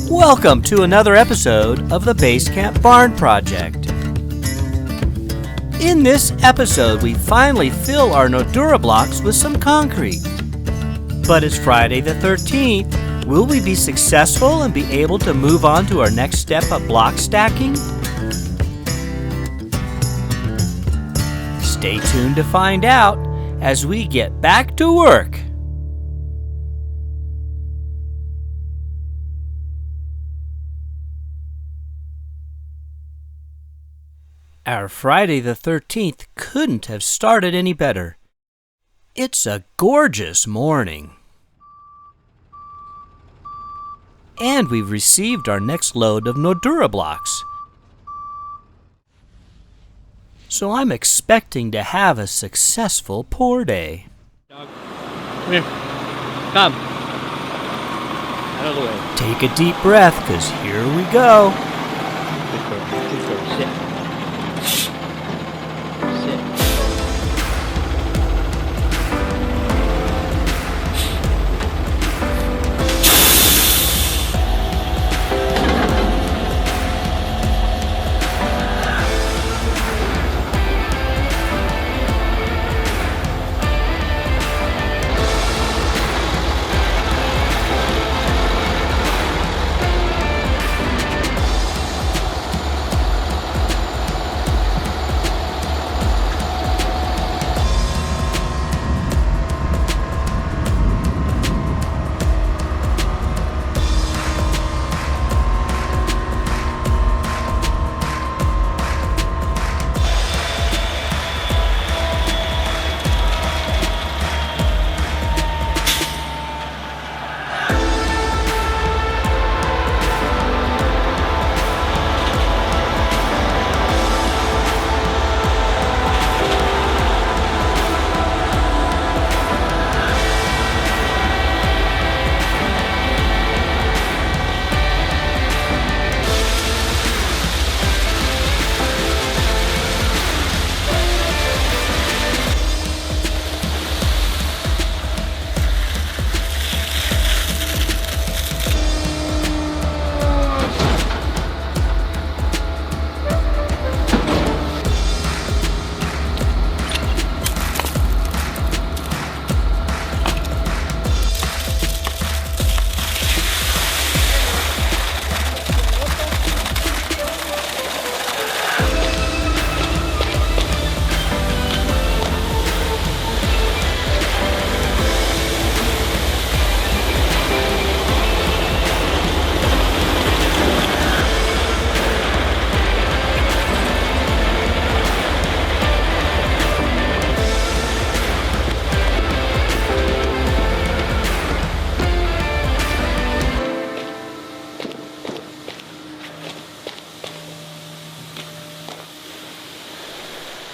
Welcome to another episode of the Basecamp Barn Project. In this episode, we finally fill our Nudura blocks with some concrete. But it's Friday the 13th. Will we be successful and be able to move on to our next step of block stacking? Stay tuned to find out as we get back to work. Our Friday the 13th couldn't have started any better. It's a gorgeous morning. And we've received our next load of Nudura blocks. So I'm expecting to have a successful pour day. Dog. Come here. Come. Out of the way. Take a deep breath, 'cause here we go. Good girl. Good girl. Sit. Sit.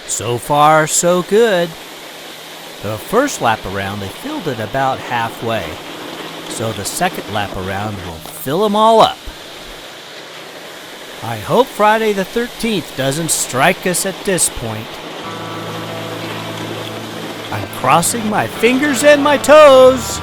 So far, so good. The first lap around, they filled it about halfway. So the second lap around will fill them all up. I hope Friday the 13th doesn't strike us at this point. I'm crossing my fingers and my toes.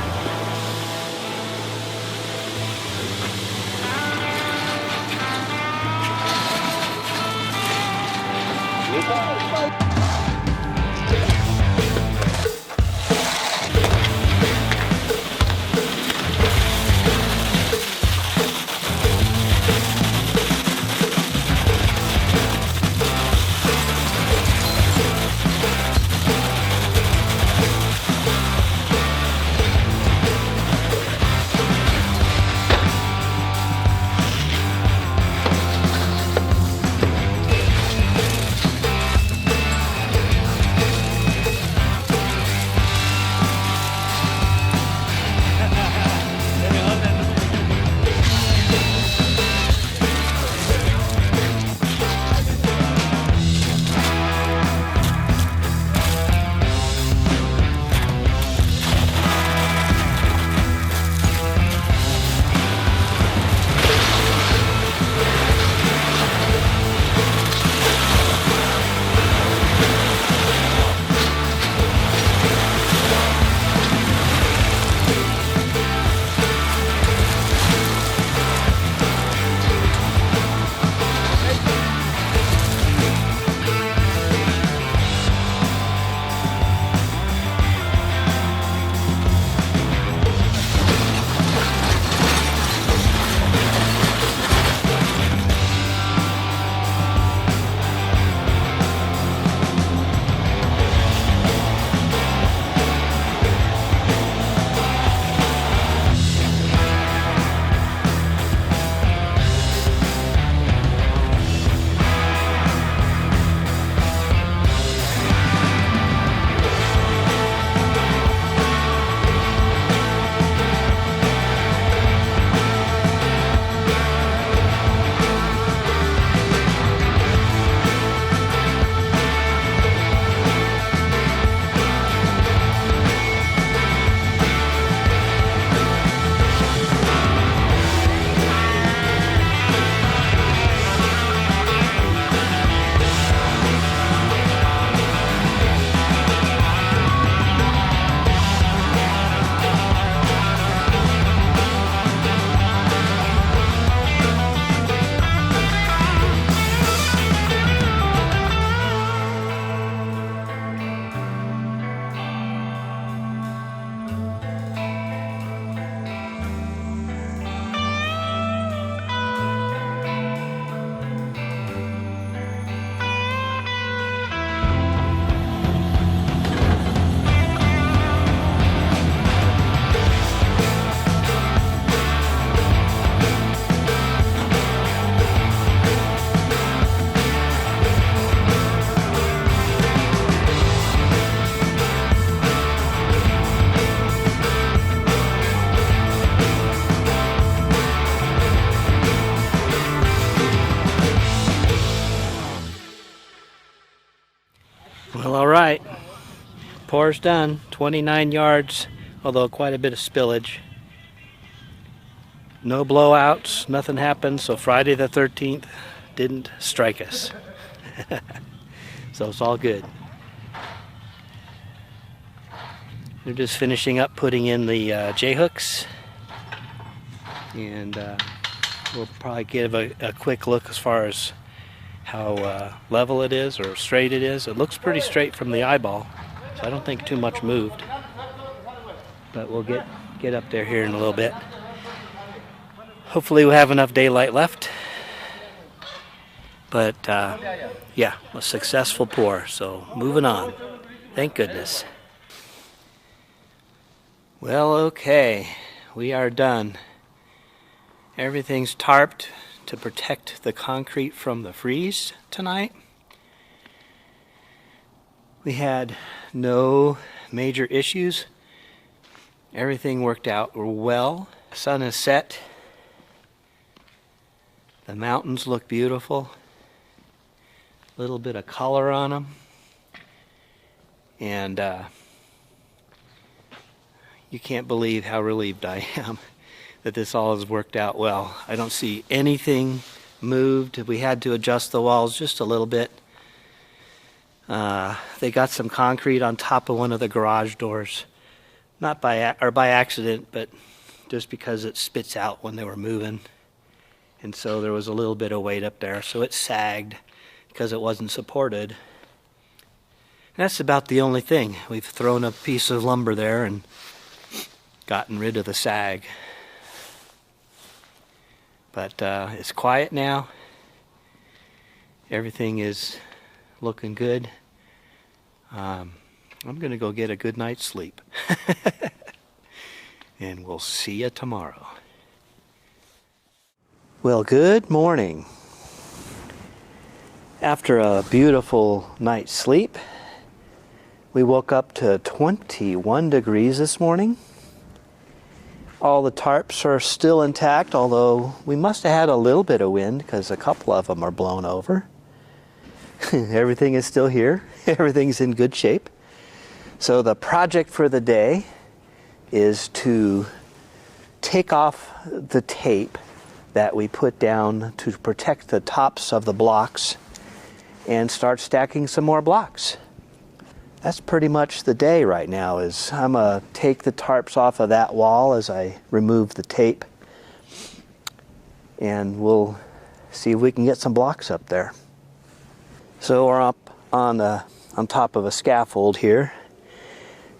Pour's done. 29 yards, although quite a bit of spillage. No blowouts, nothing happened, so Friday the 13th didn't strike us. So it's all good. They're just finishing up putting in the J-hooks, and we'll probably give a quick look as far as how level it is or straight it is. It looks pretty straight from the eyeball, so I don't think too much moved. But we'll get up there here in a little bit. Hopefully we'll have enough daylight left. But yeah, a successful pour, so moving on. Thank goodness. Well, okay, we are done. Everything's tarped to protect the concrete from the freeze tonight. We had no major issues. Everything worked out well. The sun is set. The mountains look beautiful. A little bit of color on them. And you can't believe how relieved I am that this all has worked out well. I don't see anything moved. We had to adjust the walls just a little bit. They got some concrete on top of one of the garage doors. Not by accident, but just because it spits out when they were moving. And so there was a little bit of weight up there, so it sagged because it wasn't supported. And that's about the only thing. We've thrown a piece of lumber there and gotten rid of the sag. But it's quiet now. Everything is looking good. I'm going to go get a good night's sleep. And we'll see you tomorrow. Well, good morning. After a beautiful night's sleep, we woke up to 21 degrees this morning. All the tarps are still intact, although we must have had a little bit of wind because a couple of them are blown over. Everything is still here. Everything's in good shape. So the project for the day is to take off the tape that we put down to protect the tops of the blocks and start stacking some more blocks. That's pretty much the day right now. Is I'm gonna take the tarps off of that wall as I remove the tape, and we'll see if we can get some blocks up there. So we're up on top of a scaffold here,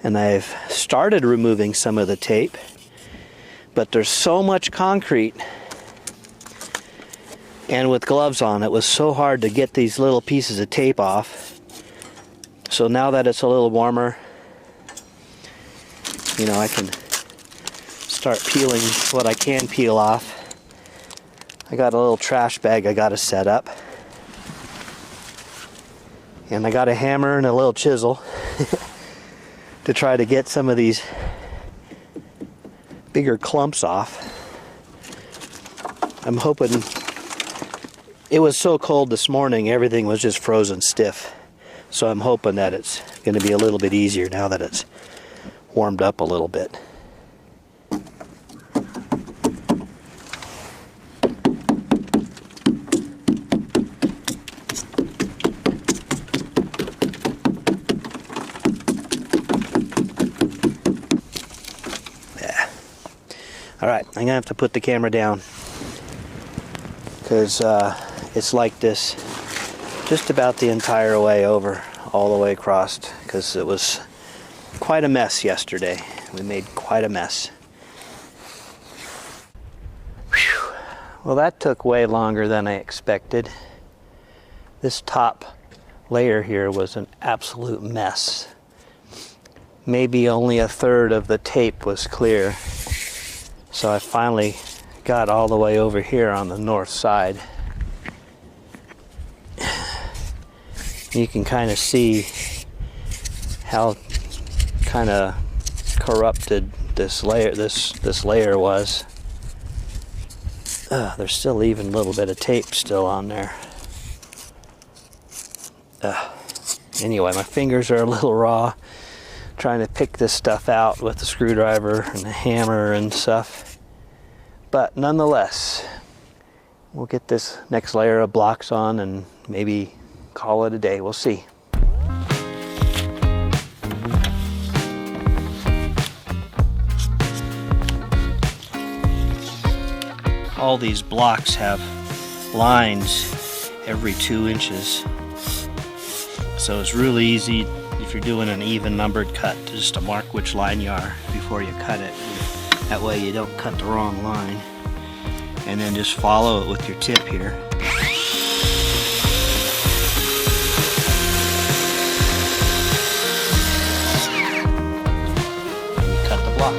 and I've started removing some of the tape, but there's so much concrete, and with gloves on it was so hard to get these little pieces of tape off. So now that it's a little warmer, you know, I can start peeling what I can peel off. I got a little trash bag I got to set up. And I got a hammer and a little chisel to try to get some of these bigger clumps off. I'm hoping, it was so cold this morning, everything was just frozen stiff. So I'm hoping that it's going to be a little bit easier now that it's warmed up a little bit. Yeah. All right, I'm going to have to put the camera down because it's like this just about the entire way over, all the way across, because it was quite a mess yesterday. We made quite a mess. Whew. Well, that took way longer than I expected. This top layer here was an absolute mess. Maybe only a third of the tape was clear. So I finally got all the way over here on the north side. You can kind of see how kind of corrupted this layer was. There's still even a little bit of tape still on there. Anyway, my fingers are a little raw. trying to pick this stuff out with the screwdriver and the hammer and stuff. But nonetheless, we'll get this next layer of blocks on and maybe call it a day. We'll see. All these blocks have lines every 2 inches. So it's really easy if you're doing an even numbered cut just to mark which line you are before you cut it. That way you don't cut the wrong line. And then just follow it with your tip here. And you cut the block.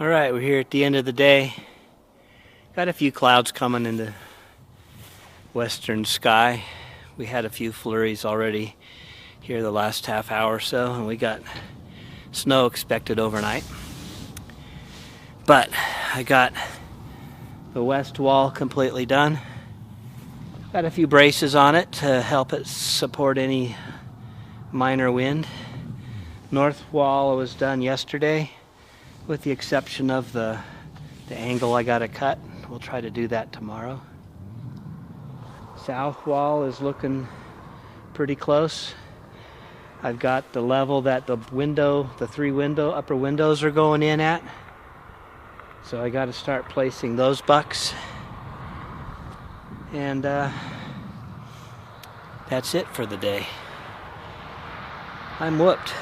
Alright, we're here at the end of the day. Got a few clouds coming in the western sky. We had a few flurries already here the last half hour or so, and we got snow expected overnight. But I got the west wall completely done. Got a few braces on it to help it support any minor wind. North wall was done yesterday, with the exception of the angle I gotta cut. We'll try to do that tomorrow. South wall is looking pretty close. I've got the level that the three upper windows are going in at. So I got to start placing those bucks. And that's it for the day. I'm whooped.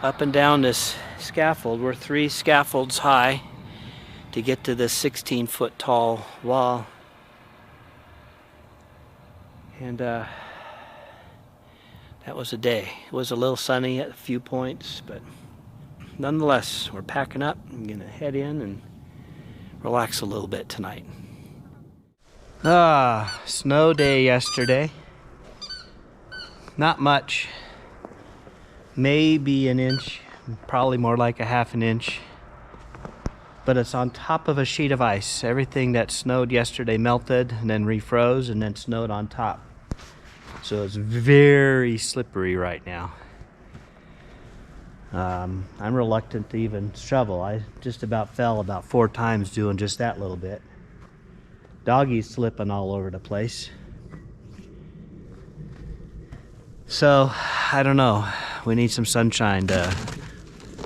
Up and down this scaffold. We're 3 scaffolds high to get to this 16-foot tall wall. And that was a day. It was a little sunny at a few points, but nonetheless, we're packing up. I'm gonna head in and relax a little bit tonight. Snow day yesterday. Not much. Maybe an inch, probably more like a half an inch. But it's on top of a sheet of ice. Everything that snowed yesterday melted and then refroze and then snowed on top. So it's very slippery right now. I'm reluctant to even shovel. I just about fell about 4 times doing just that little bit. Doggy's slipping all over the place. So, I don't know. We need some sunshine to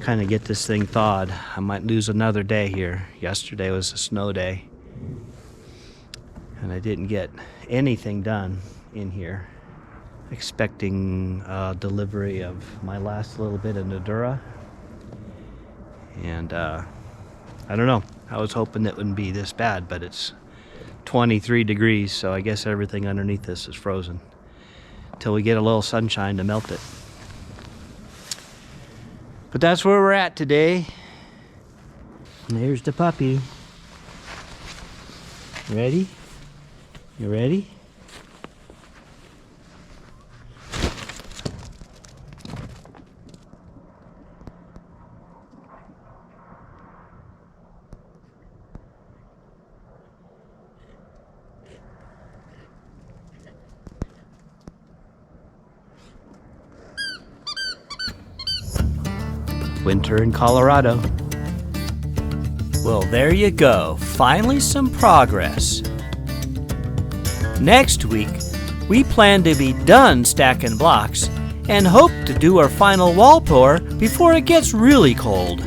kind of get this thing thawed. I might lose another day here. Yesterday was a snow day. And I didn't get anything done in here. Expecting delivery of my last little bit of Nudura. And I don't know. I was hoping it wouldn't be this bad, but it's 23 degrees, so I guess everything underneath this is frozen. Till we get a little sunshine to melt it. But that's where we're at today. And there's the puppy. Ready? You ready? Winter in Colorado. Well, there you go. Finally some progress. Next week, we plan to be done stacking blocks and hope to do our final wall pour before it gets really cold.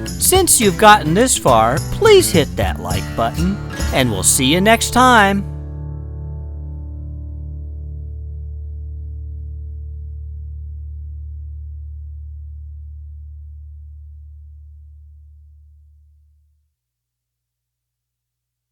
Since you've gotten this far, please hit that like button, and we'll see you next time.